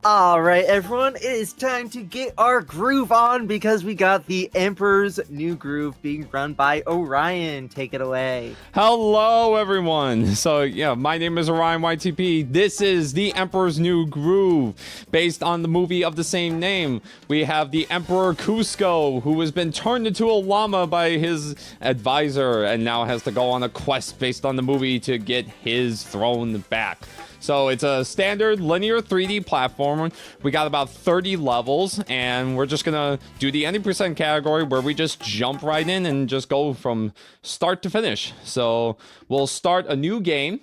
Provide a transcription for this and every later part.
All right, everyone, it is time to get our groove on because we got the Emperor's New Groove being run by Orion. Take it away. Hello, everyone. So, yeah, my name is OrionYTP. This is the Emperor's New Groove, based on the movie of the same name. We have the Emperor Cusco, who has been turned into a llama by his advisor and now has to go on a quest based on the movie to get his throne back. So it's a standard linear 3D platform. We got about 30 levels, and we're just gonna do the any percent category where we just jump right in and just go from start to finish. So we'll start a new game.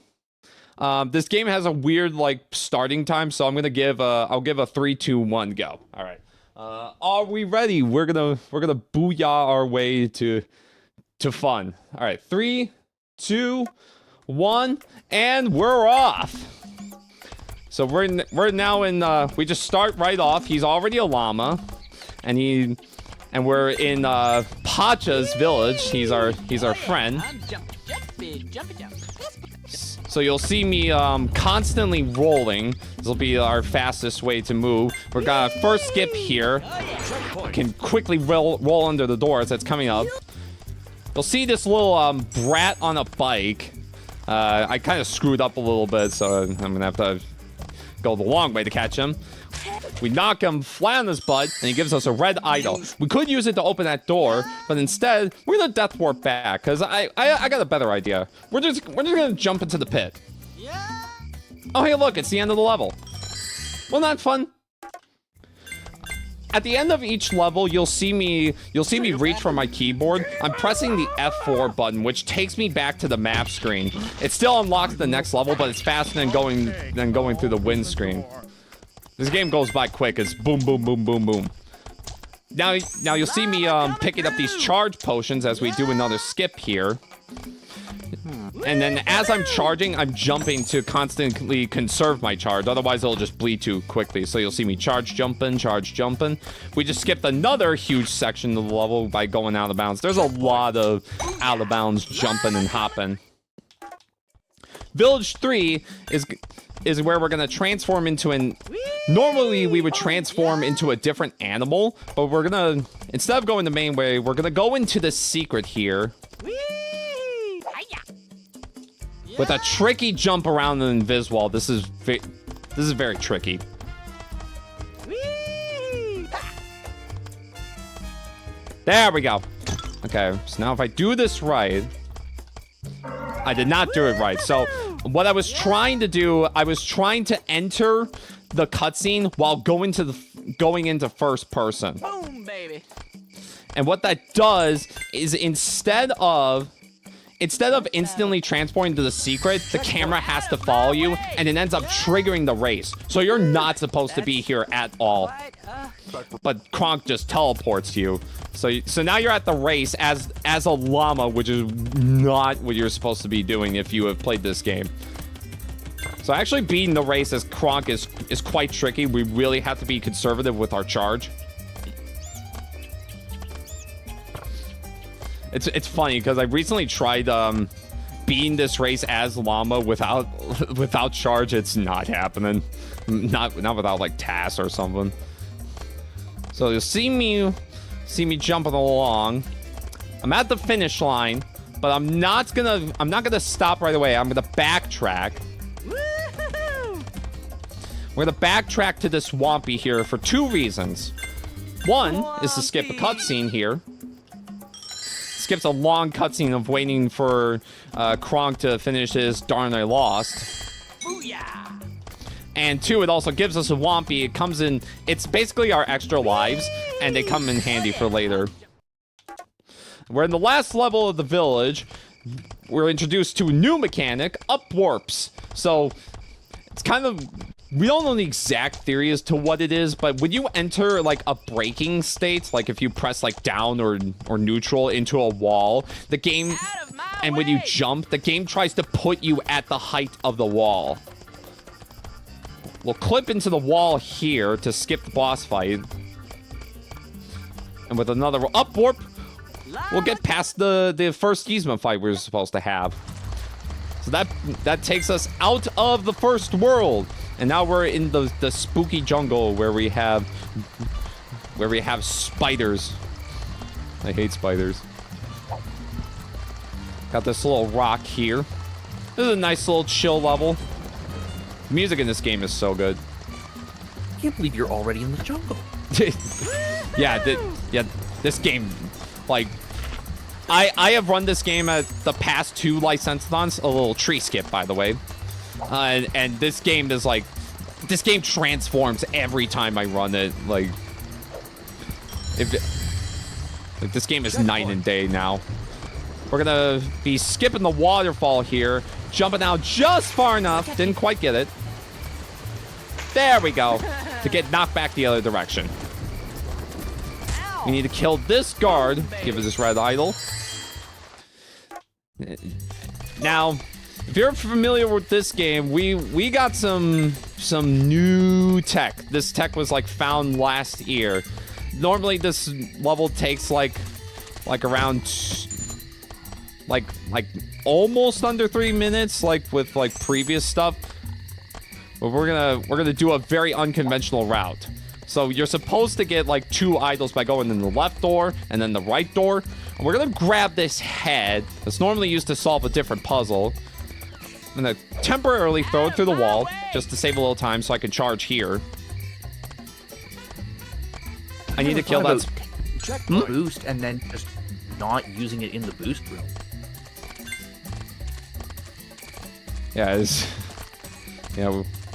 This game has a weird starting time, so I'm gonna give I'll give a 3, 2, 1 go. All right. Are we ready? We're gonna booyah our way to fun. All right, 3, 2, 1, and we're off. So we're now in we just start right off. He's already a llama, and we're in Pacha's village. He's our friend. So you'll see me constantly rolling. This will be our fastest way to move. We're gonna first skip here. Can quickly roll under the doors that's coming up. You'll see this little brat on a bike. I kind of screwed up a little bit, so I'm gonna have to go the long way to catch him. We knock him flat on his butt, and he gives us a red idol. We could use it to open that door, but instead, we're gonna death warp back, because I got a better idea. We're just gonna jump into the pit. Oh, hey, look, it's the end of the level. Wasn't that fun? At the end of each level, you'll see me reach for my keyboard. I'm pressing the F4 button, which takes me back to the map screen. It still unlocks the next level, but it's faster than going through the windscreen. This game goes by quick. It's boom, boom, boom, boom, boom. Now you'll see me picking up these charge potions as we do another skip here. And then as I'm charging, I'm jumping to constantly conserve my charge. Otherwise, it'll just bleed too quickly. So you'll see me charge jumping. We just skipped another huge section of the level by going out of bounds. There's a lot of out of bounds jumping and hopping. Village 3 is where we're going to transform into an... Normally, we would transform into a different animal. But we're going to... Instead of going the main way, we're going to go into the secret here. With a tricky jump around the invis wall. This is very tricky. There we go. Okay, so now if I do this right... I did not do it right. So what I was trying to do, I was trying to enter the cutscene while going into first person. Boom, baby. And what that does is instead of instantly transporting to the secret, the camera has to follow you, and it ends up triggering the race. So you're not supposed to be here at all. But Kronk just teleports you. So now you're at the race as a llama, which is not what you're supposed to be doing if you have played this game. So actually beating the race as Kronk is quite tricky. We really have to be conservative with our charge. It's funny because I recently tried beating this race as llama without charge. It's not happening. Not without like TAS or something. So you'll see me jumping along. I'm at the finish line, but I'm not gonna stop right away. I'm gonna backtrack. We're gonna backtrack to this swampy here for 2 reasons. One is to skip a cutscene here. Skips a long cutscene of waiting for Kronk to finish his Darn I Lost. Booyah! And 2, it also gives us a Swampy. It comes in, it's basically our extra lives, and they come in handy for later. We're in the last level of the village. We're introduced to a new mechanic, up warps. So, it's kind of... We don't know the exact theory as to what it is, but when you enter like a braking state, like if you press like down or neutral into a wall, the game, and when you jump, the game tries to put you at the height of the wall. We'll clip into the wall here to skip the boss fight. And with another up warp, we'll get past the first Gizmo fight we were supposed to have. So that takes us out of the first world. And now we're in the spooky jungle where we have spiders. I hate spiders. Got this little rock here. This is a nice little chill level. Music in this game is so good. I can't believe you're already in the jungle. Yeah, this game, like, I have run this game at the past 2 license-a-thons, a little tree skip, by the way. And this game is like, this game transforms every time I run it. Like this game is night and day now. We're gonna be skipping the waterfall here, jumping out just far enough. Didn't quite get it. There we go. To get knocked back the other direction. We need to kill this guard. Give us this red idol. Now, if you're familiar with this game, we got some new tech. This tech was like found last year. Normally this level takes like around like almost under 3 minutes, like with like previous stuff. But we're gonna do a very unconventional route. So you're supposed to get like 2 idols by going in the left door and then the right door. And we're gonna grab this head that's normally used to solve a different puzzle. I'm gonna temporarily throw it through the wall just to save a little time so I can charge here. I need to kill that. Check the boost and then just not using it in the boost room. Yeah,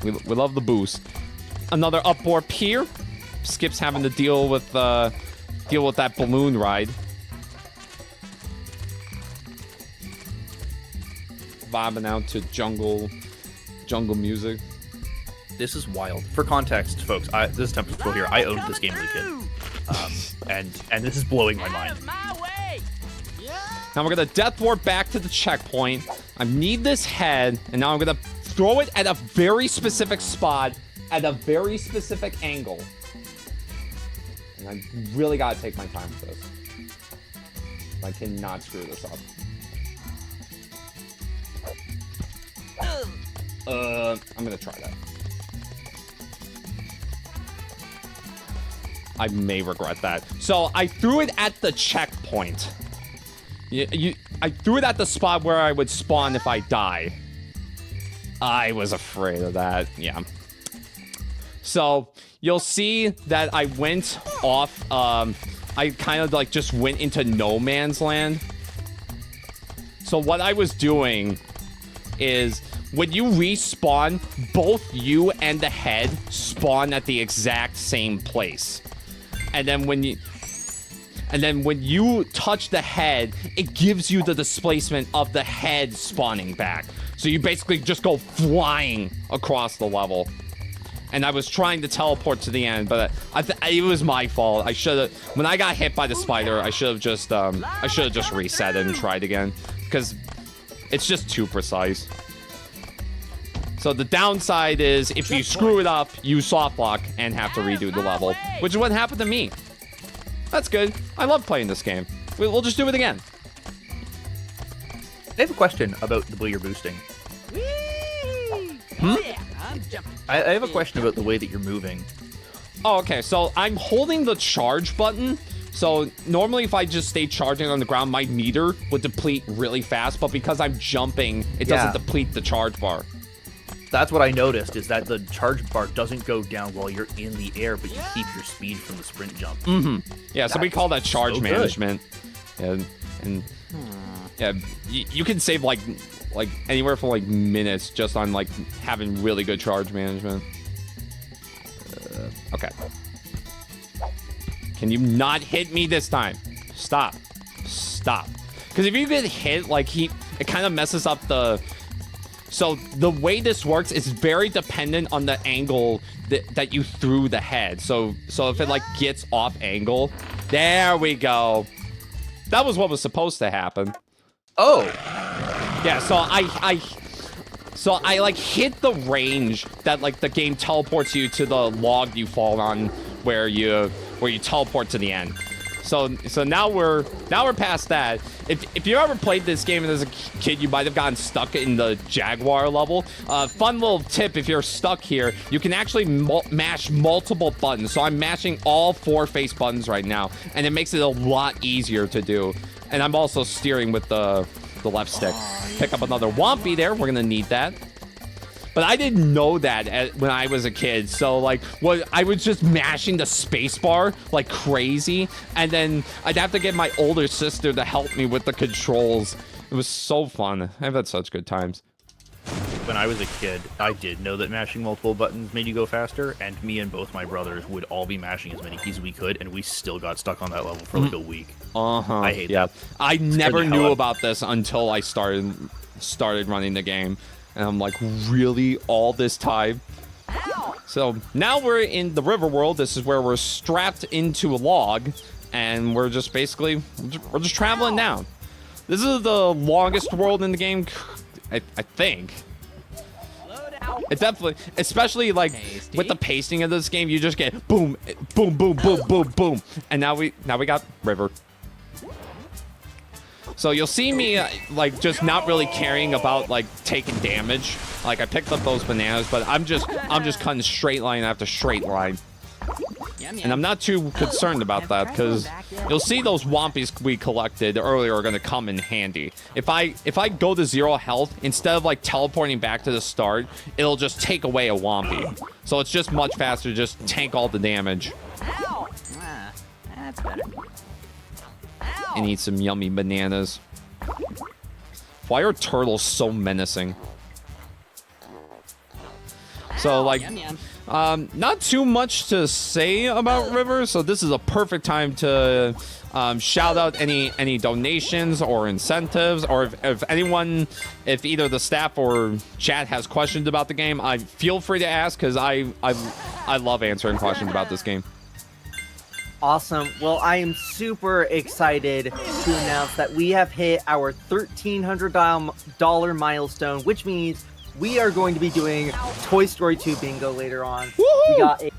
we love the boost. Another up warp here. Skip's having to deal with that balloon ride. Vibing out to jungle music. This is wild. For context, folks, this is Tempest here. I owned this game as a kid, and this is blowing my mind. Now we're gonna death warp back to the checkpoint. I need this head, and now I'm gonna throw it at a very specific spot, at a very specific angle. And I really gotta take my time with this. I cannot screw this up. I'm gonna try that. I may regret that. So I threw it at the checkpoint. I threw it at the spot where I would spawn if I die. I was afraid of that. Yeah. So you'll see that I went off. I kind of like just went into no man's land. So what I was doing is when you respawn, both you and the head spawn at the exact same place. And then when you touch the head, it gives you the displacement of the head spawning back. So you basically just go flying across the level. And I was trying to teleport to the end, but it was my fault. I should have, when I got hit by the spider, I should have just reset it and tried again, because it's just too precise. So the downside is if you screw it up, you soft lock and have to redo the level, which is what happened to me. That's good. I love playing this game. We'll just do it again. I have a question about the way you're boosting. I have a question about the way that you're moving. Oh, okay. So I'm holding the charge button. So normally if I just stay charging on the ground, my meter would deplete really fast. But because I'm jumping, it doesn't deplete the charge bar. That's what I noticed, is that the charge bar doesn't go down while you're in the air, but you keep your speed from the sprint jump. Yeah, so we call that charge so management. And yeah, you can save like anywhere from like minutes just on like having really good charge management. Okay. Can you not hit me this time? Stop. Because if you get hit, like it kind of messes up the... So the way this works is very dependent on the angle that you threw the head. So if it like gets off angle, there we go. That was what was supposed to happen. Oh, yeah. So I like hit the range that like the game teleports you to the log you fall on, where you teleport to the end. So now we're past that. If you ever played this game as a kid, you might have gotten stuck in the Jaguar level. Fun little tip: if you're stuck here, you can actually mash multiple buttons. So I'm mashing all 4 face buttons right now, and it makes it a lot easier to do. And I'm also steering with the left stick. Pick up another Whompy there. We're gonna need that. But I didn't know that when I was a kid. So, like, I was just mashing the spacebar like crazy. And then I'd have to get my older sister to help me with the controls. It was so fun. I've had such good times. When I was a kid, I did know that mashing multiple buttons made you go faster, and me and both my brothers would all be mashing as many keys as we could, and we still got stuck on that level for like a week. I hate that. I never knew about this until I started running the game. And I'm like, really? All this time? So now we're in the river world. This is where we're strapped into a log, and we're just basically, we're just traveling down. This is the longest world in the game, I think. It definitely, especially like with the pacing of this game, you just get boom, boom, boom, boom, boom, boom. And now we got river. So you'll see me like just not really caring about like taking damage. Like I picked up those bananas, but I'm just cutting straight line after straight line. And I'm not too concerned about that because you'll see those Whompies we collected earlier are going to come in handy. If I go to 0 health, instead of like teleporting back to the start, it'll just take away a Whompy. So it's just much faster to just tank all the damage. That's better. And eat some yummy bananas. Why are turtles so menacing? So like, not too much to say about River. So this is a perfect time to shout out any donations or incentives, or if anyone, if either the staff or chat has questions about the game, I feel free to ask because I love answering questions about this game. Awesome. Well, I am super excited to announce that we have hit our $1,300 milestone, which means we are going to be doing Toy Story 2 bingo later on. Woohoo! We got a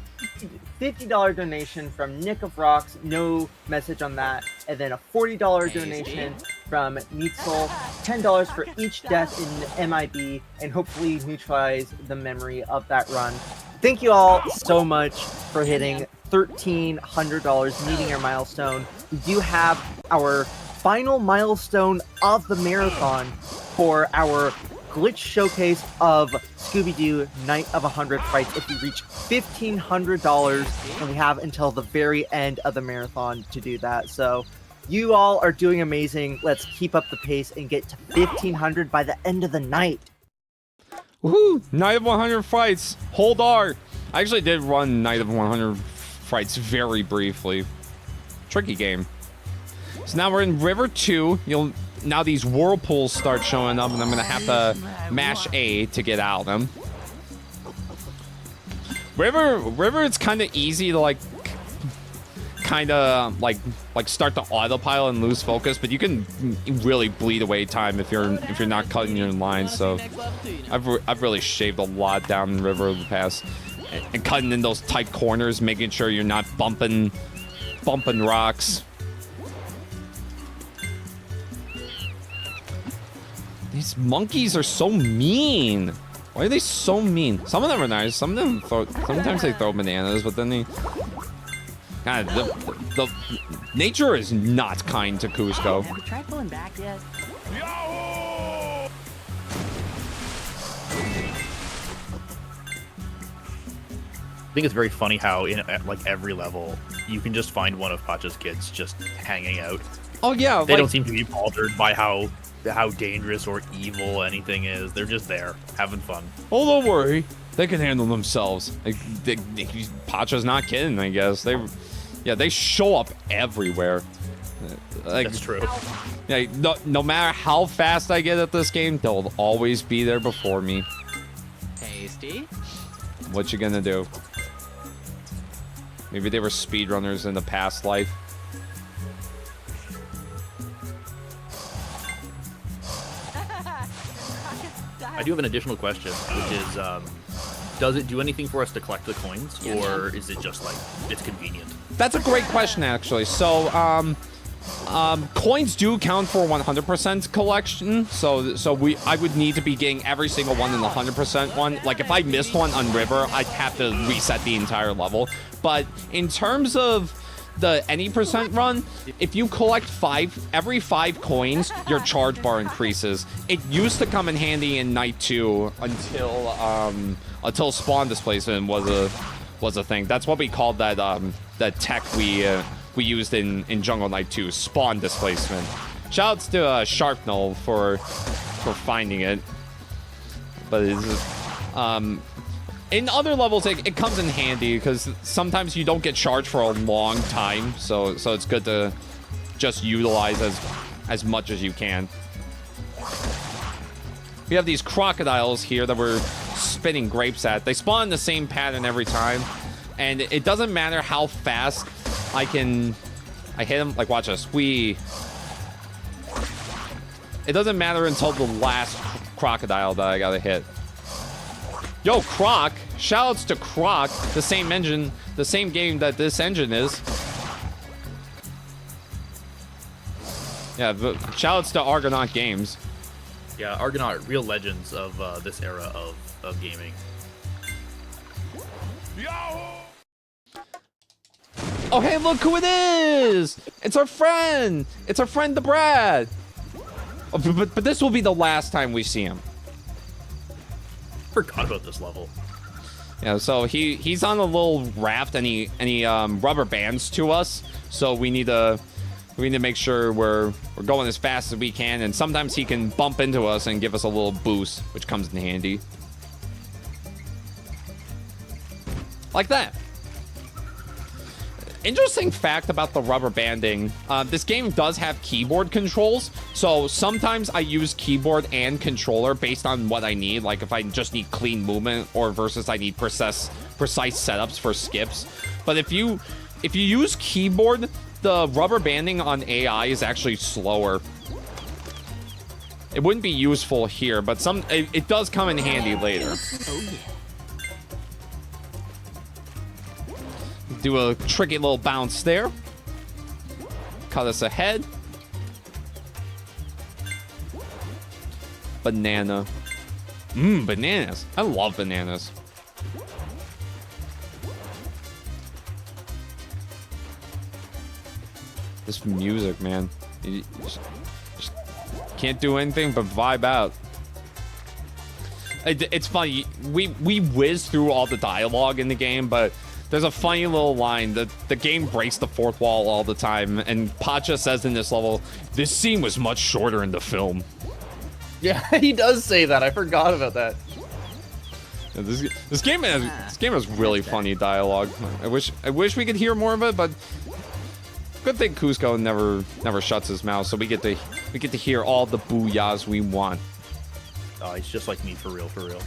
$50 donation from Nick of Rocks, no message on that, and then a $40 donation from Needsol, $10 for each death in MIB, and hopefully neutralize the memory of that run. Thank you all so much for hitting $1,300, meeting our milestone. We do have our final milestone of the marathon for our glitch showcase of Scooby-Doo Night of 100 Frights. If we reach $1,500, and we have until the very end of the marathon to do that. So you all are doing amazing. Let's keep up the pace and get to 1,500 by the end of the night. Woohoo! Night of 100 Frights. Hold R. I actually did run Night of 100 Frights very briefly. Tricky game. So now we're in River 2. Now these whirlpools start showing up, and I'm gonna have to mash A to get out of them. River, it's kind of easy to like, kind of like start to autopilot and lose focus, but you can really bleed away time if you're not cutting your lines. So I've really shaved a lot down in River over the past, and cutting in those tight corners, making sure you're not bumping rocks. These monkeys are so mean. Why are they so mean? Some of them are nice. Some of them sometimes they throw bananas, but then they... God, the nature is not kind to Cusco. Have you tried pulling back yet? I think it's very funny how in like every level you can just find one of Pacha's kids just hanging out. Oh yeah, they don't seem to be bothered by how dangerous or evil anything is. They're just there having fun. Oh, don't worry, they can handle themselves. Pacha's not kidding, I guess. They show up everywhere. That's true. Yeah, no matter how fast I get at this game, they'll always be there before me. Tasty. What you gonna do? Maybe they were speedrunners in the past life. I do have an additional question, which is, does it do anything for us to collect the coins, or is it just like it's convenient? That's a great question, actually. So, coins do count for 100% collection. So I would need to be getting every single one in the 100% one. Like if I missed one on River, I'd have to reset the entire level. But in terms of the any percent run, if you collect every 5 coins, your charge bar increases. It used to come in handy in Night 2 until spawn displacement was a thing. That's what we called that tech we used in Jungle Knight 2, spawn displacement. Shoutouts to Sharpnull for finding it. But it's in other levels, it comes in handy because sometimes you don't get charged for a long time, so it's good to just utilize as much as you can. We have these crocodiles here that we're spinning grapes at. They spawn in the same pattern every time, and it doesn't matter how fast I hit them. Like, watch this. It doesn't matter until the last crocodile that I gotta hit. Yo, Croc. Shoutouts to Croc, the same engine, the same game that this engine is. Yeah, but shoutouts to Argonaut Games. Yeah, Argonaut, real legends of this era of gaming. Oh, hey, look who it is! It's our friend! It's our friend, the Brad! Oh, but this will be the last time we see him. Forgot about this level. Yeah, so he's on a little raft and he rubber bands to us. So we need to make sure we're going as fast as we can, and sometimes he can bump into us and give us a little boost, which comes in handy. Like that. Interesting fact about the rubber banding. This game does have keyboard controls, so sometimes I use keyboard and controller based on what I need, like if I just need clean movement or versus I need precise setups for skips. But if you use keyboard, the rubber banding on AI is actually slower. It wouldn't be useful here, but it does come in handy later. Oh yeah. Do a tricky little bounce there. Cut us ahead. Banana. Bananas. I love bananas. This music, man. You just can't do anything but vibe out. It's funny. We whiz through all the dialogue in the game, but there's a funny little line that the game breaks the fourth wall all the time, and Pacha says in this level, "This scene was much shorter in the film." Yeah, he does say that. I forgot about that. Yeah, this game has really funny dialogue. I wish we could hear more of it, but good thing Cusco never shuts his mouth, so we get to hear all the booyahs we want. Oh, he's just like me, for real, for real.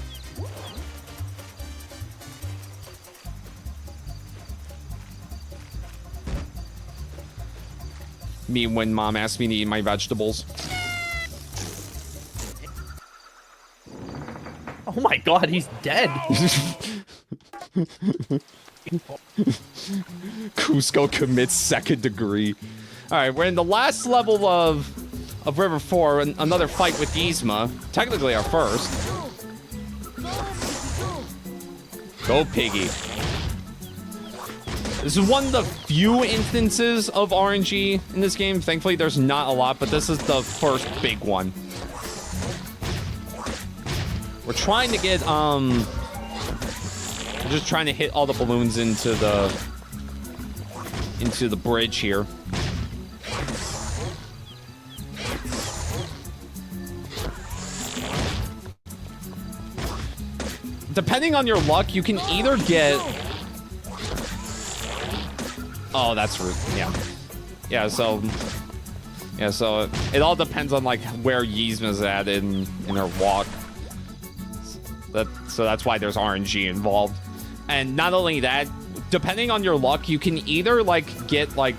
Me when mom asks me to eat my vegetables. Oh my god, he's dead. Cusco commits second degree. All right, we're in the last level of River 4, another fight with Yzma. Technically our first. Go, Piggy. This is one of the few instances of RNG in this game. Thankfully, there's not a lot, but this is the first big one. We're trying to get, just trying to hit all the balloons into the bridge here. Depending on your luck, you can either get... Oh, that's rude. Yeah, so it all depends on like where Yzma's at in her walk. So that's why there's RNG involved. And not only that, depending on your luck, you can either like get like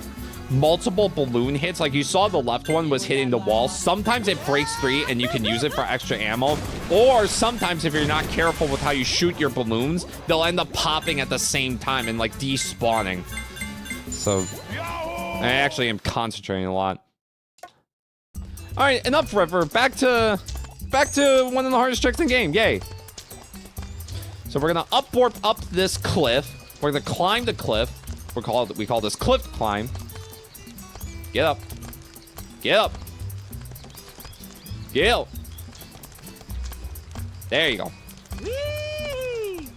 multiple balloon hits, like you saw the left one was hitting the wall, sometimes it breaks 3 and you can use it for extra ammo, or sometimes if you're not careful with how you shoot your balloons, they'll end up popping at the same time and like despawning. So I actually am concentrating a lot. All right, enough River. Back to one of the hardest tricks in the game. Yay. So we're gonna upwarp up this cliff. We're gonna climb the cliff. We call this cliff climb. Get up. Get up. Get up. There you go.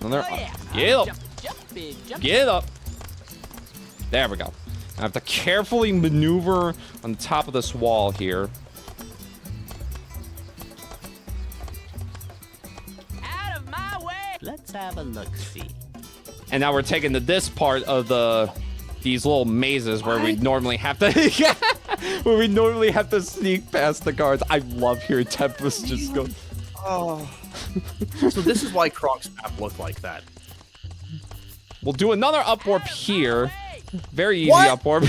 Another up. Get up. Get up. There we go. I have to carefully maneuver on the top of this wall here. Out of my way. Let's have a look-see. And now we're taking to this part of these little mazes where we normally have to where we normally have to sneak past the guards. I love hearing Tempest just go. Oh. So this is why Kronk's map looked like that. We'll do another upwarp here. Very easy upwarp.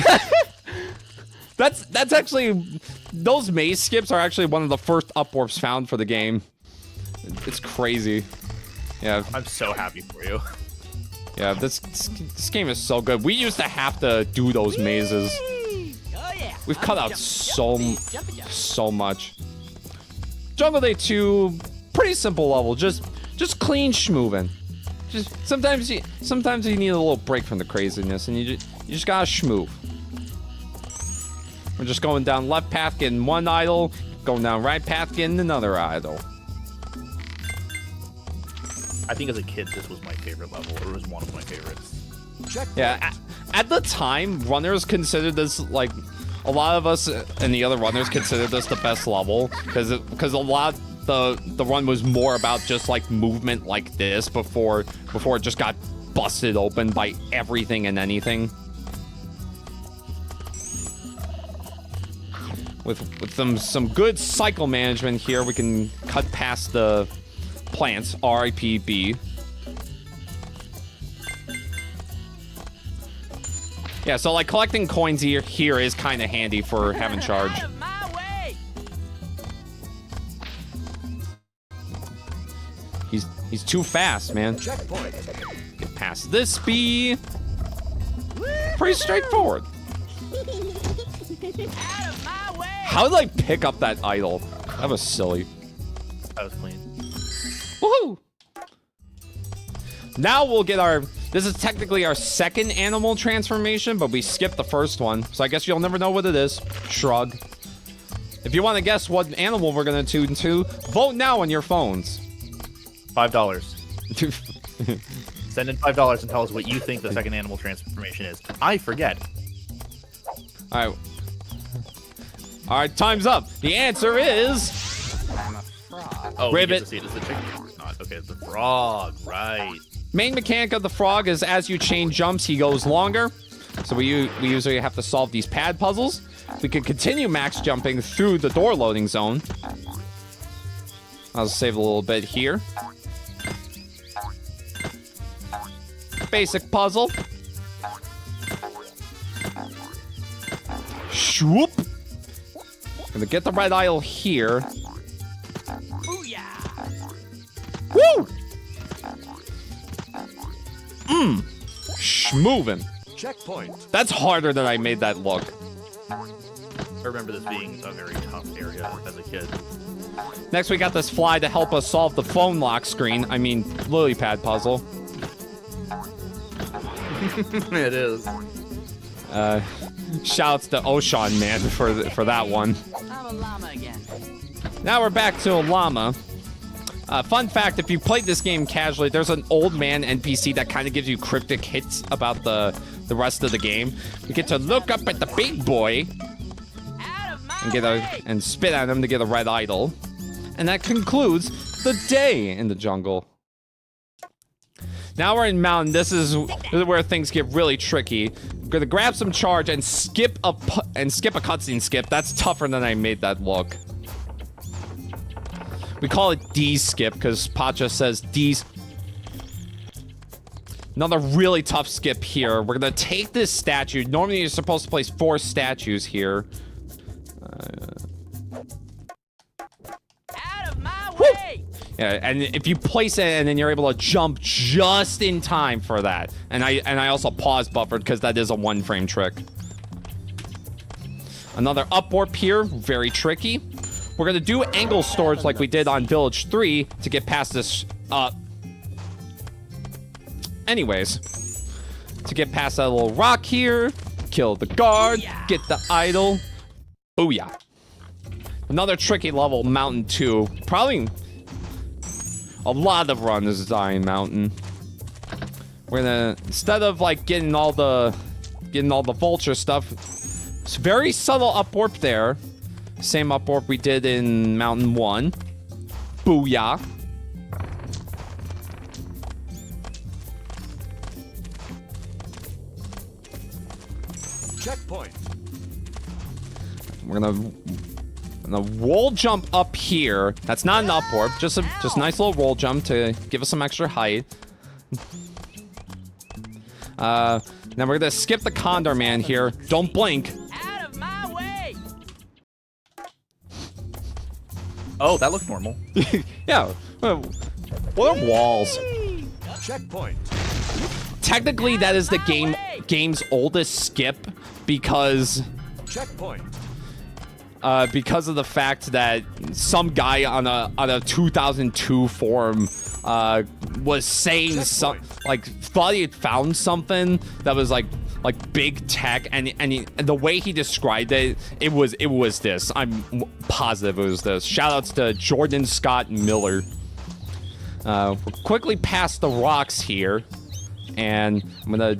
That's actually, those maze skips are actually one of the first upwarps found for the game. It's crazy. Yeah. I'm so happy for you. Yeah, this game is so good. We used to have to do those mazes. We've cut out so much. Jungle Day 2, pretty simple level. Just clean schmoovin'. Just sometimes you need a little break from the craziness, and you just gotta schmoove. We're just going down left path, getting one idol, going down right path, getting another idol. I think as a kid, this was my favorite level, or it was one of my favorites. Yeah, at the time, runners considered this, like, a lot of us and the other runners considered this the best level, because a lot the run was more about just like movement like this before it just got busted open by everything and anything. With some good cycle management here, we can cut past the plants. RIPB. Yeah, so like collecting coins here is kind of handy for having charge. He's too fast, man. Checkpoint. Get past this speed. Pretty straightforward. How did I pick up that idol? That was silly. That was clean. Woohoo! Now we'll get our... This is technically our second animal transformation, but we skipped the first one. So I guess you'll never know what it is. Shrug. If you want to guess what animal we're going to tune to, vote now on your phones. $5. Send in $5 and tell us what you think the second animal transformation is. I forget. All right, time's up. The answer is... I'm a frog. Oh, Ribbit. We get to see it as the chicken. It's not. Okay, it's the frog. Right. Main mechanic of the frog is as you chain jumps, he goes longer. So we usually have to solve these pad puzzles. We can continue max jumping through the door loading zone. I'll save a little bit here. Basic puzzle. Shoop. Gonna get the red idol here. Woo! Schmoovin'. Checkpoint. That's harder than I made that look. I remember this being a very tough area as a kid. Next, we got this fly to help us solve the phone lock screen. I mean, lily pad puzzle. It is. Shouts to Oshan, man, for that one. I'm a llama again. Now we're back to a llama. Fun fact, if you played this game casually, there's an old man NPC that kind of gives you cryptic hints about the rest of the game. You get to look up at the big boy and spit at him to get a red idol. And that concludes the day in the jungle. Now we're in mountain. This is where things get really tricky. We're gonna grab some charge and skip a cutscene skip. That's tougher than I made that look. We call it D skip because Pacha says D Another really tough skip here. We're gonna take this statue. Normally you're supposed to place 4 statues here. Out of my way! Yeah, and if you place it and then you're able to jump just in time for that. And I also pause buffered because that is a 1-frame trick. Another up warp here, very tricky. We're gonna do angle storage like we did on Village 3 to get past this, anyways. To get past that little rock here, kill the guard, get the idol. Booyah. Another tricky level, Mountain 2. Probably a lot of runs dying Mountain. We're gonna, instead of like getting all the vulture stuff, it's very subtle up warp there. Same up warp we did in Mountain 1. Booyah. Checkpoint. We're gonna roll jump up here. That's not an up warp, just a nice little roll jump to give us some extra height. Now we're gonna skip the Condor Man here. Don't blink. Out of my way! Oh, that looked normal. Yeah. What are walls? Checkpoint. Technically, that is the game's oldest skip because Checkpoint. because of the fact that some guy on a 2002 forum was saying some, like, thought he had found something that was like big tech, and the way he described it, it was this. I'm positive it was this. Shoutouts to Jordan Scott Miller. We're quickly past the rocks here, and I'm gonna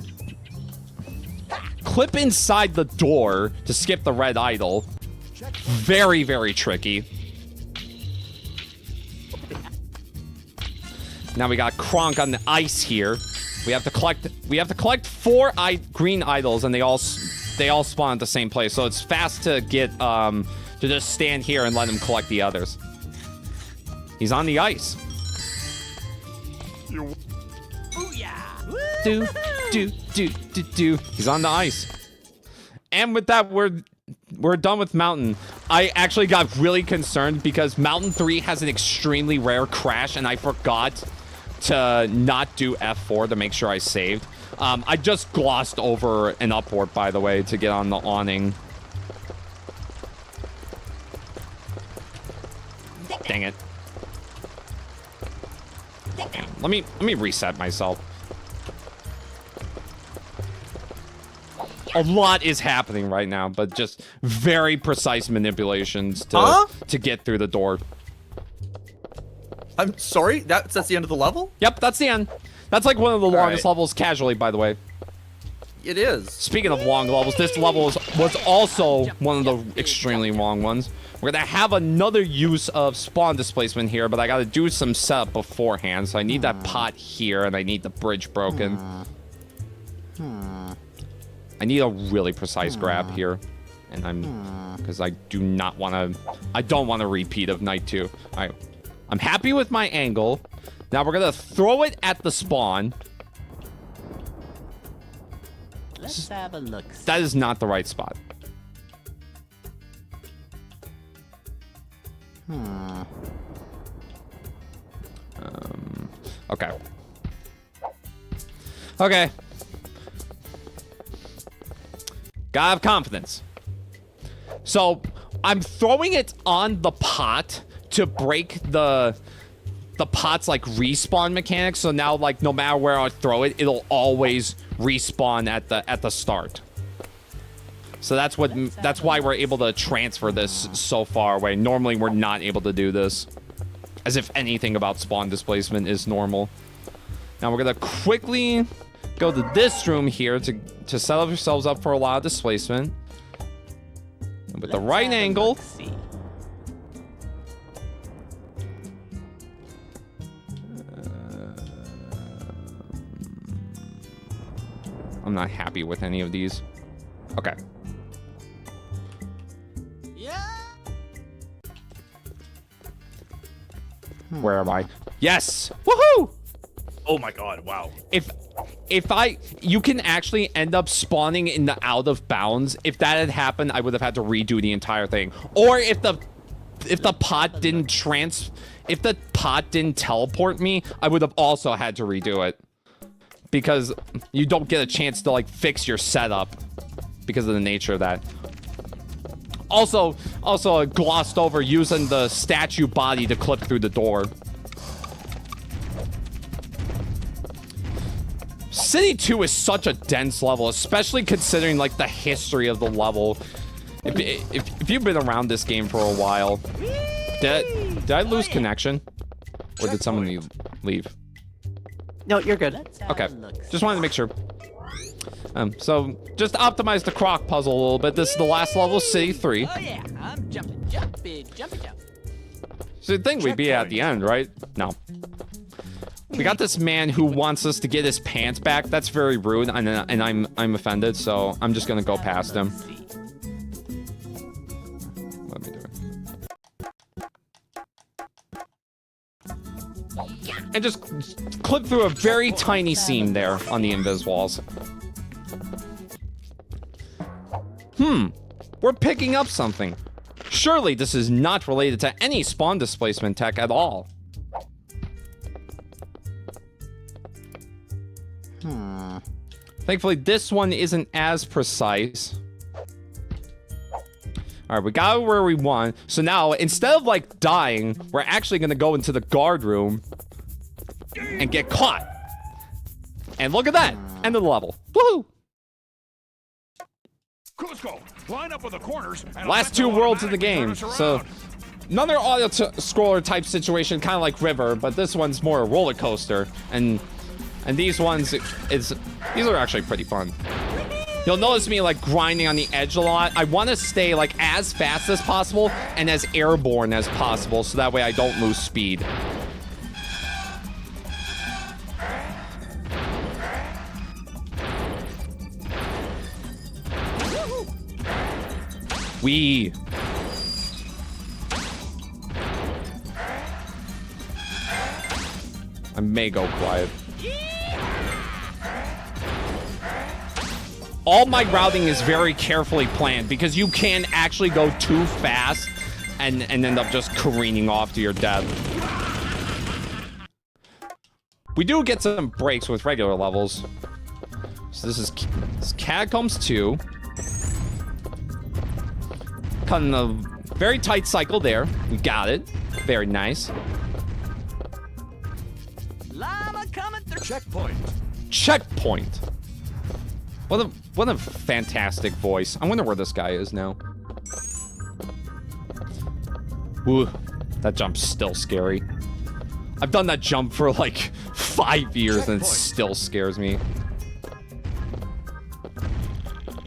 clip inside the door to skip the red idol. Very, very tricky. Now we got Kronk on the ice here. We have to collect 4 green idols, and they all spawn at the same place. So it's fast to get to just stand here and let him collect the others. He's on the ice. Do. He's on the ice. And with that, we're done with Mountain. I actually got really concerned because Mountain 3 has an extremely rare crash, and I forgot to not do F4 to make sure I saved. I just glossed over an up warp, by the way, to get on the awning. Dang it. Let me reset myself. A lot is happening right now, but just very precise manipulations to get through the door. I'm sorry, that's the end of the level? Yep, that's the end. That's like one of the longest levels casually, by the way. It is. Speaking of long levels, this level was also one of the extremely long ones. We're gonna have another use of spawn displacement here, but I gotta do some setup beforehand. So I need that pot here, and I need the bridge broken. I need a really precise grab here, and because I don't want a repeat of Night 2. I'm happy with my angle. Now we're gonna throw it at the spawn. Let's have a look. That is not the right spot. Okay. Okay. Gotta have confidence. So, I'm throwing it on the pot to break the pot's like respawn mechanics. So now, like, no matter where I throw it, it'll always respawn at the start. So that's why we're able to transfer this so far away. Normally, we're not able to do this. As if anything about spawn displacement is normal. Now we're gonna quickly go to this room here to set ourselves up for a lot of displacement. And with the right angle. I'm not happy with any of these. Okay. Where am I? Yes! Woohoo! Oh my god, wow. you can actually end up spawning in the out of bounds. If that had happened, I would have had to redo the entire thing. Or if the pot didn't teleport me, I would have also had to redo it. Because you don't get a chance to like fix your setup because of the nature of that. Also I glossed over using the statue body to clip through the door. City 2 is such a dense level, especially considering like the history of the level. If you've been around this game for a while, did I lose connection, or did someone leave? No, you're good. Okay, just wanted to make sure. So just optimize the croc puzzle a little bit. This is the last level, City 3. Oh yeah, I'm jumping. So you'd think we'd be at the end, right? No. We got this man who wants us to get his pants back. That's very rude, and I'm offended. So I'm just gonna go past him. What am I doing? And just clip through a very tiny seam there on the invis walls. We're picking up something. Surely this is not related to any spawn displacement tech at all. Thankfully, this one isn't as precise. All right, we got where we want. So now, instead of like dying, we're actually gonna go into the guard room and get caught. And look at that, end of the level. Woohoo! Cusco, line up with the corners. And Last two worlds of the game. So another auto scroller type situation, kind of like River, but this one's more a roller coaster. And these ones, these are actually pretty fun. You'll notice me like grinding on the edge a lot. I want to stay like as fast as possible and as airborne as possible, so that way I don't lose speed. I may go quiet. All my routing is very carefully planned because you can actually go too fast and end up just careening off to your death. We do get some breaks with regular levels. So this is Catacombs 2. Cutting a very tight cycle there. We got it. Very nice. Llama coming through. Checkpoint. What a fantastic voice. I wonder where this guy is now. Ooh, that jump's still scary. I've done that jump for like 5 years and it still scares me.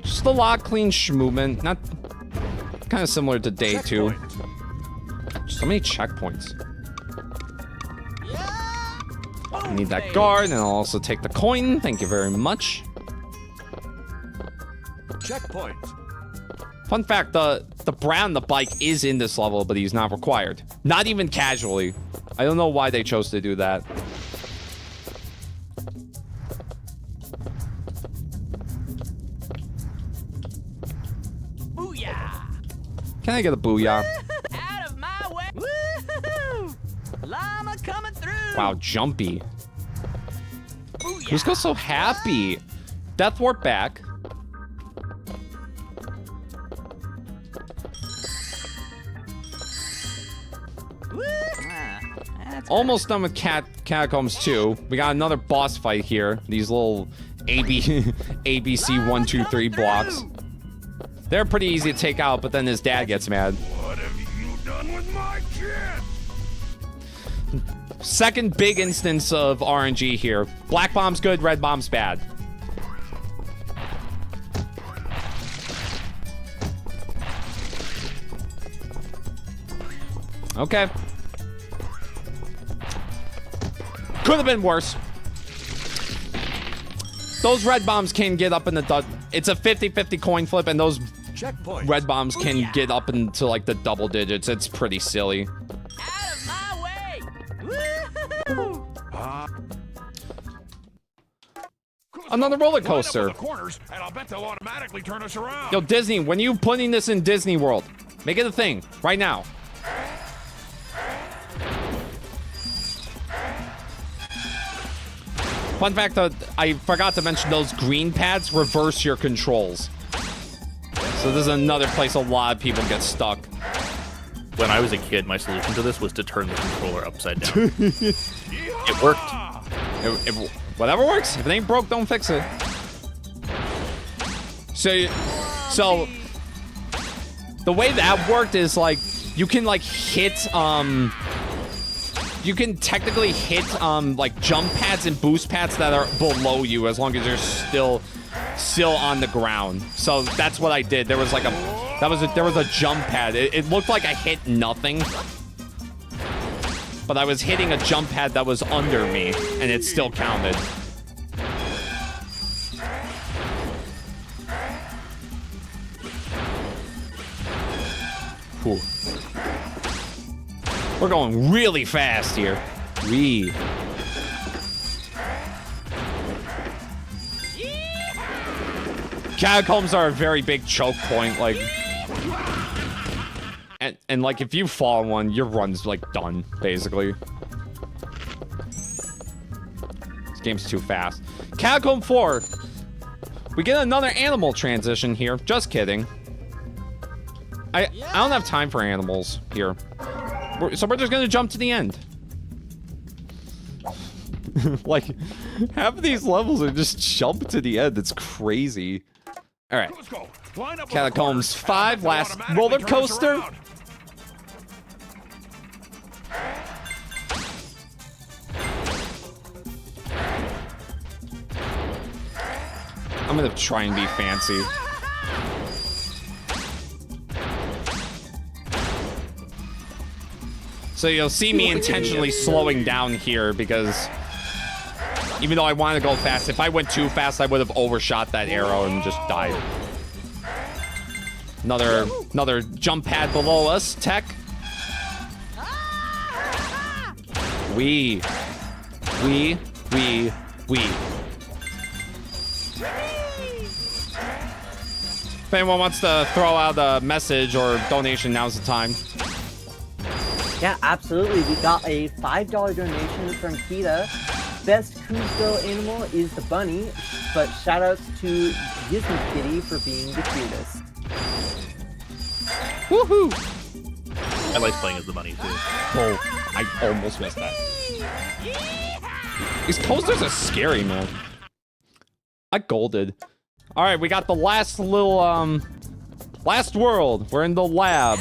Just a lot of clean movement. Not kind of similar to day 2. So many checkpoints. I need that guard, and I'll also take the coin. Thank you very much. Checkpoint. Fun fact, the brown, the bike, is in this level, but he's not required. Not even casually. I don't know why they chose to do that. Booyah! Can I get a booyah? Out of my way! Woohoo! Llama coming through! Wow, jumpy. Booyah! Who's so happy? Death warp back. Almost done with Catacombs 2. We got another boss fight here. These little ABC 1, 2, 3 blocks. They're pretty easy to take out, but then his dad gets mad. What have you done with my kid? Second big instance of RNG here. Black bomb's good, red bomb's bad. Okay. Could have been worse. Those red bombs can get up in the... It's a 50-50 coin flip, and those red bombs can get up into, like, the double digits. It's pretty silly. Out of my way! Woohoo! Another roller Line up coaster. with the corners, and I'll bet they'll automatically turn us around. Yo, Disney, when you putting this in Disney World, make it a thing right now. Fun fact, I forgot to mention those green pads reverse your controls. So this is another place a lot of people get stuck. When I was a kid, my solution to this was to turn the controller upside down. It worked. Whatever works. If it ain't broke, don't fix it. So the way that worked is like you can like hit you can technically hit like jump pads and boost pads that are below you as long as you're still on the ground. So that's what I did. There was like there was a jump pad. It looked like I hit nothing, but I was hitting a jump pad that was under me, and it still counted. Whew. We're going really fast here. Catacombs are a very big choke point, like, and like if you fall in one, your run's like done, basically. This game's too fast. Catacomb 4. We get another animal transition here. Just kidding. I don't have time for animals here. So we're just gonna jump to the end. Like, half of these levels are just jump to the end. It's crazy. All right. Catacombs 5, last roller coaster. I'm gonna try and be fancy. So you'll see me intentionally slowing down here because even though I want to go fast, if I went too fast, I would have overshot that arrow and just died. Another jump pad below us. Tech. Wee. If anyone wants to throw out a message or donation, now's the time. Yeah, absolutely. We got a $5 donation from Kita. Best Cusco animal is the bunny, but shoutouts to Disney Kitty for being the cutest. Woohoo! I like playing as the bunny too. Oh, I almost missed that. These coasters are scary, man. I golded. All right, we got the last little last world. We're in the lab.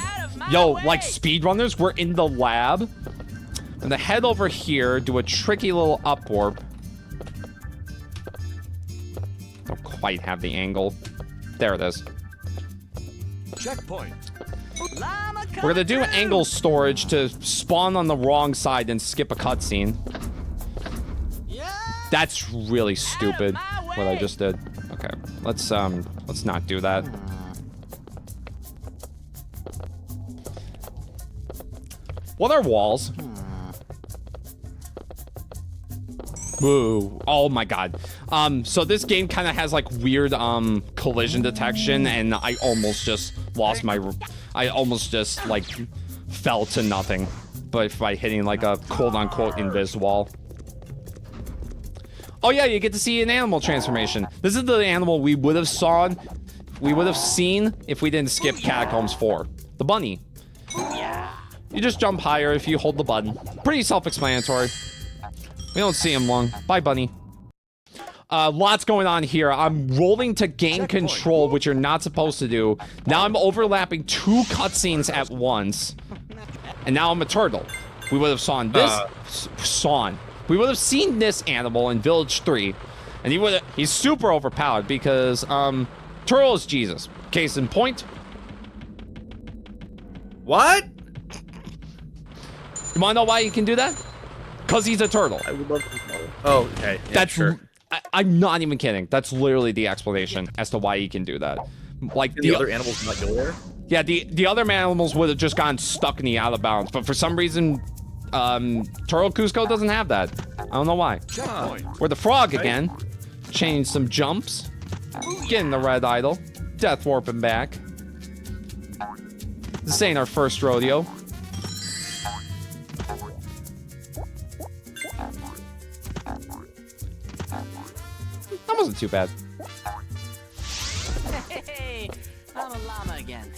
Yo, like speedrunners, we're in the lab. I'm gonna head over here, do a tricky little up warp. Don't quite have the angle. There it is. Checkpoint. We're gonna do angle storage to spawn on the wrong side and skip a cutscene. That's really stupid, what I just did. Okay, let's not do that. What are walls? Whoa. Oh my god. So this game kind of has like weird collision detection, and I almost just lost my I almost just like fell to nothing but by hitting like a quote-unquote invis wall. Oh yeah, you get to see an animal transformation. This is the animal we would have seen if we didn't skip Catacombs 4. The bunny. You just jump higher if you hold the button. Pretty self-explanatory. We don't see him long. Bye, bunny. Lots going on here. I'm rolling to gain control, which you're not supposed to do. Now I'm overlapping 2 cutscenes at once. And now I'm a turtle. We would have saw this. We would have seen this animal in Village 3. And he's super overpowered because turtle is Jesus. Case in point. What? You wanna know why he can do that? Because he's a turtle. I would love to know. Oh, okay. Yeah, That's sure. I'm not even kidding. That's literally the explanation as to why he can do that. Like the other animals not go there? Yeah, the other animals would have just gotten stuck in the out of bounds, but for some reason, Turtle Cusco doesn't have that. I don't know why. Checkpoint. We're the frog again. change some jumps. Getting the red idol. Death warping back. This ain't our first rodeo. That wasn't too bad. Hey, I'm a llama again.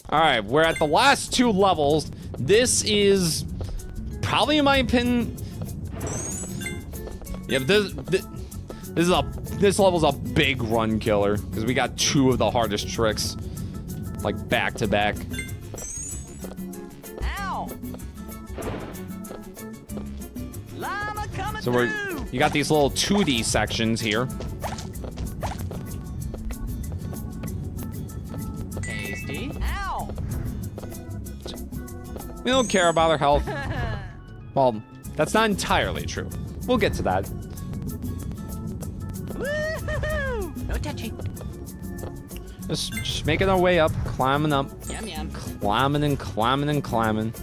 All right, we're at the last 2 levels. This is probably, in my opinion, yeah, this level's a big run killer because we got 2 of the hardest tricks, like back to back. Ow! Llama coming So through. you got these little 2D sections here. Tasty. Ow! We don't care about our health. Well, that's not entirely true. We'll get to that. Woohoo! No touching. Just making our way up, climbing up, Yum yum. climbing and climbing and climbing.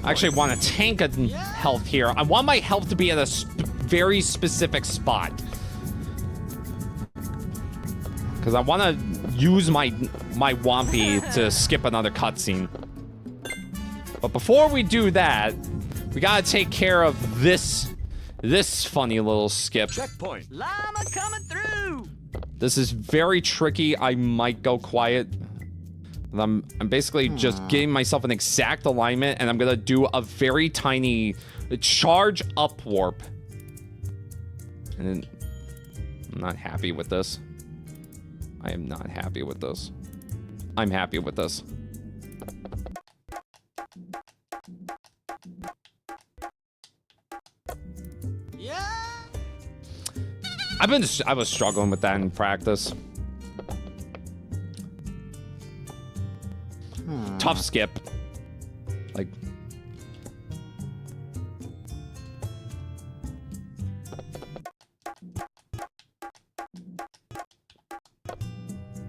I actually want to tank a health here. I want my health to be at a very specific spot. Because I want to use my Whompy to skip another cutscene. But before we do that, we gotta take care of this funny little skip. Checkpoint. Llama coming through. This is very tricky. I might go quiet. I'm basically just getting myself an exact alignment, and I'm gonna do a very tiny charge up warp. And then I'm not happy with this. I am not happy with this. I'm happy with this. Yeah. I was struggling with that in practice. Tough skip. Like,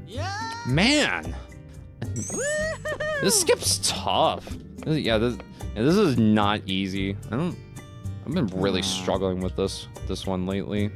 Yeah. man, this skip's tough. Yeah, this is not easy. I've been really struggling with this one lately.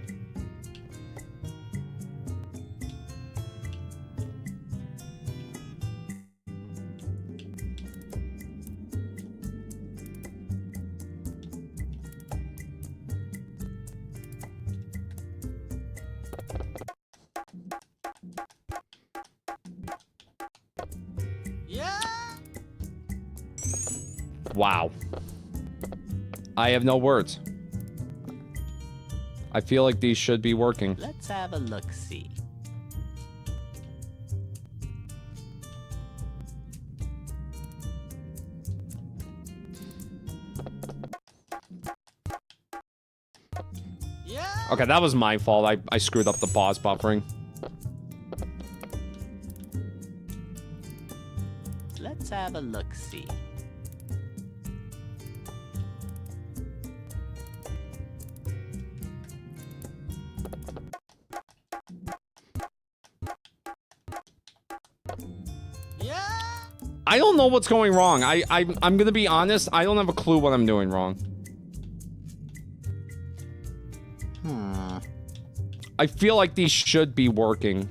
Yeah. Wow. I have no words. I feel like these should be working. Let's have a look-see. Yeah. Okay, that was my fault. I screwed up the pause buffering. Let's have a look-see. Yeah. I don't know what's going wrong. I'm gonna be honest. I don't have a clue what I'm doing wrong. I feel like these should be working.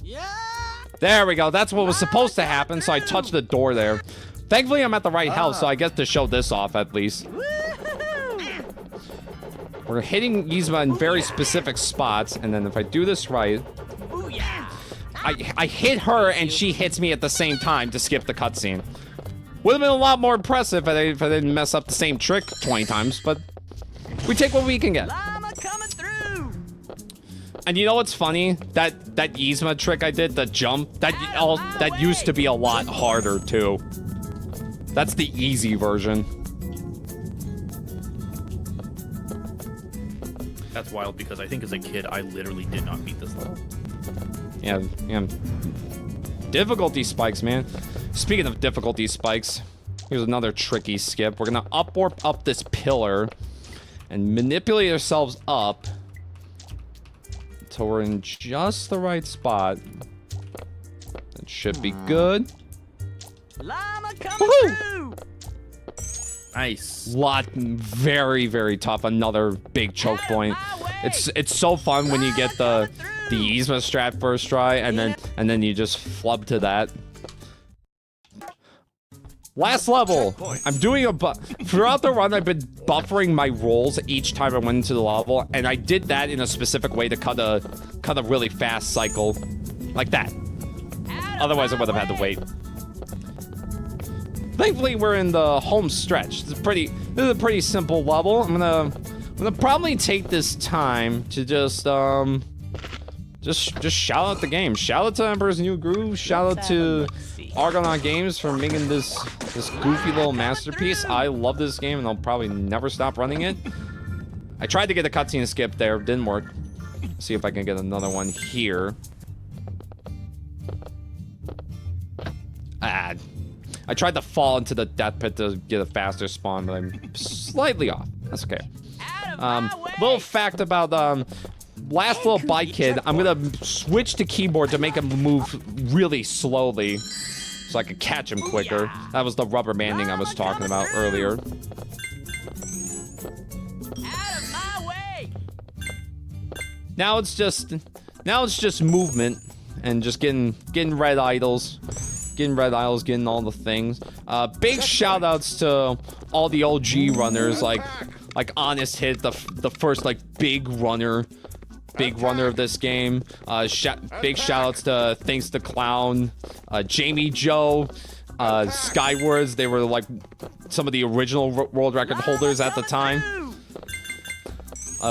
Yeah. There we go. That's what was supposed to happen, so I touched the door there. Thankfully, I'm at the right health, so I get to show this off at least. Woohoo! We're hitting Yzma in very specific spots, and then if I do this right, Ooh yeah. I hit her and she hits me at the same time to skip the cutscene. Would have been a lot more impressive if I didn't mess up the same trick 20 times, but we take what we can get. Llama coming through. And you know what's funny? That Yzma trick I did, the jump, that used to be a lot harder too. That's the easy version. That's wild because I think as a kid, I literally did not beat this level. Yeah. Difficulty spikes, man. Speaking of difficulty spikes, here's another tricky skip. We're gonna up warp up this pillar. and manipulate ourselves up until we're in just the right spot. It should be good. Llama coming Woohoo! through. Nice. Very, very tough. Another big choke point. It's so fun when you get the Yzma strat first try, and then you just flub to that. Last level. I'm doing throughout the run. I've been buffering my rolls each time I went into the level, and I did that in a specific way to cut a really fast cycle, like that. Otherwise, I would have had to wait. Thankfully, we're in the home stretch. This is a pretty simple level. I'm gonna probably take this time to just shout out the game. Shout out to Emperor's New Groove. Shout out to Argonaut Games for making this goofy little masterpiece. I love this game, and I'll probably never stop running it. I tried to get a cutscene skip there, didn't work. Let's see if I can get another one here. I tried to fall into the death pit to get a faster spawn, but I'm slightly off. That's okay. Little fact about last little bike kid, I'm gonna switch to keyboard to make him move really slowly so I could catch him quicker. That was the rubber banding I was talking about earlier. Out of my way. Now it's just movement and just getting red idols. Getting all the things. Big shout outs to all the OG runners, like Honest Hit, the first like big runner of this game. Big shout outs to Thanks to Clown, Jamie Joe, Skywards. They were like some of the original world record holders at the time.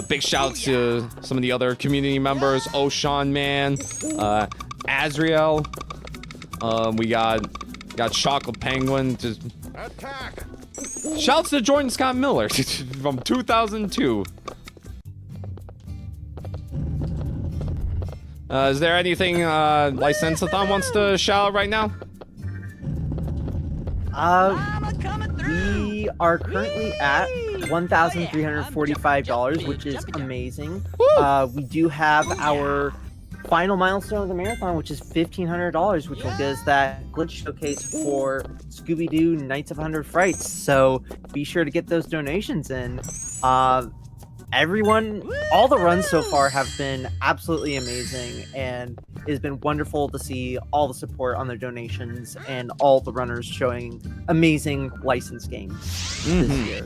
Big shout outs to some of the other community members, Oshan Man, Azriel. We got Chocolate Penguin. Just shouts to Jordan Scott Miller from 2002. Is there anything Licensathon wants to shout out right now? Llama coming through. We are currently at $1,345, which is amazing. We do have our final milestone of the marathon, which is $1,500, which will give us that glitch showcase for Scooby-Doo Nights of 100 Frights. So be sure to get those donations in. Everyone, all the runs so far have been absolutely amazing, and it has been wonderful to see all the support on their donations and all the runners showing amazing licensed games this year.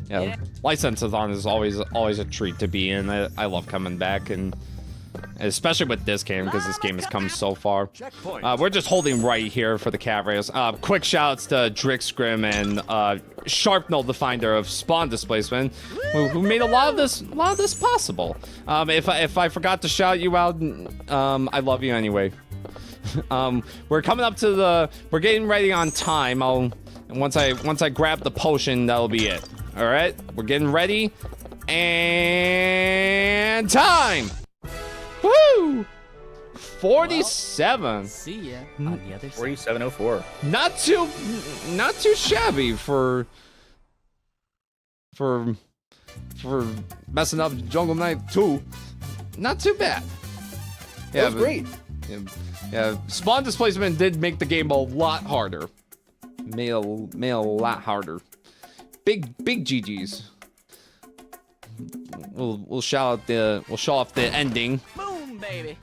Yeah, Licensathon is always a treat to be in. I love coming back, and especially with this game, because this game has come so far. We're just holding right here for the cat race. Quick shouts to Drixgrim and Sharpnel, the finder of spawn displacement, who made a lot of this possible. If I forgot to shout you out, I love you anyway. We're coming up to we're getting ready on time. And once I grab the potion, that'll be it. All right, we're getting ready, and time. Woo! 47. See ya on the other side. 4704. Not too shabby for messing up Jungle Knight 2. Not too bad. Yeah, That was great. Yeah, spawn displacement did make the game a lot harder. Made a lot harder. Big GGs. We'll show off the ending. Boom, baby.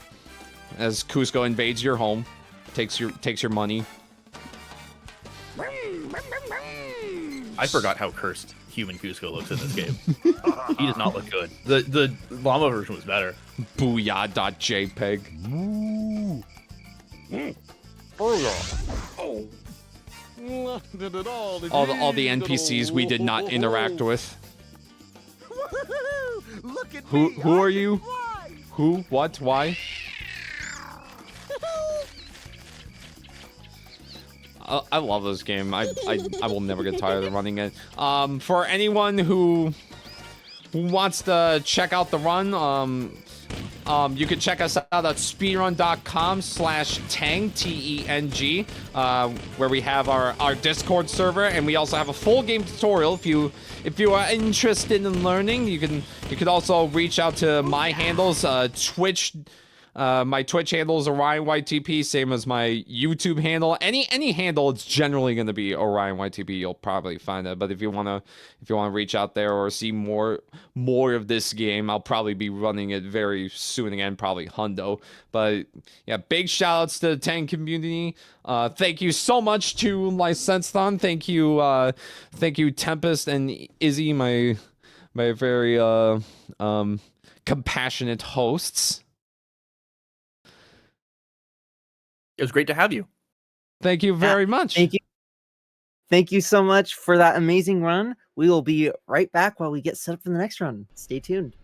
As Cusco invades your home, takes your money. I forgot how cursed human Cusco looks in this game. He does not look good. The llama version was better. Booyah.jpg. All the NPCs we did not interact with. Look at Who are you? Who? What? Why? I love this game. I will never get tired of running it. For anyone who wants to check out the run, you can check us out at speedrun.com/Teng, Teng, where we have our Discord server, and we also have a full game tutorial if you are interested in learning, you could also reach out to my handles, Twitch. My Twitch handle is OrionYTP, same as my YouTube handle. Any handle, it's generally going to be OrionYTP. You'll probably find it. But if you wanna reach out there or see more of this game, I'll probably be running it very soon again, probably hundo. But yeah, big shout outs to the Tank community. Thank you so much to Licensthon. Thank you Tempest and Izzy, my very compassionate hosts. It was great to have you. Thank you very much. Thank you. Thank you so much for that amazing run. We will be right back while we get set up for the next run. Stay tuned.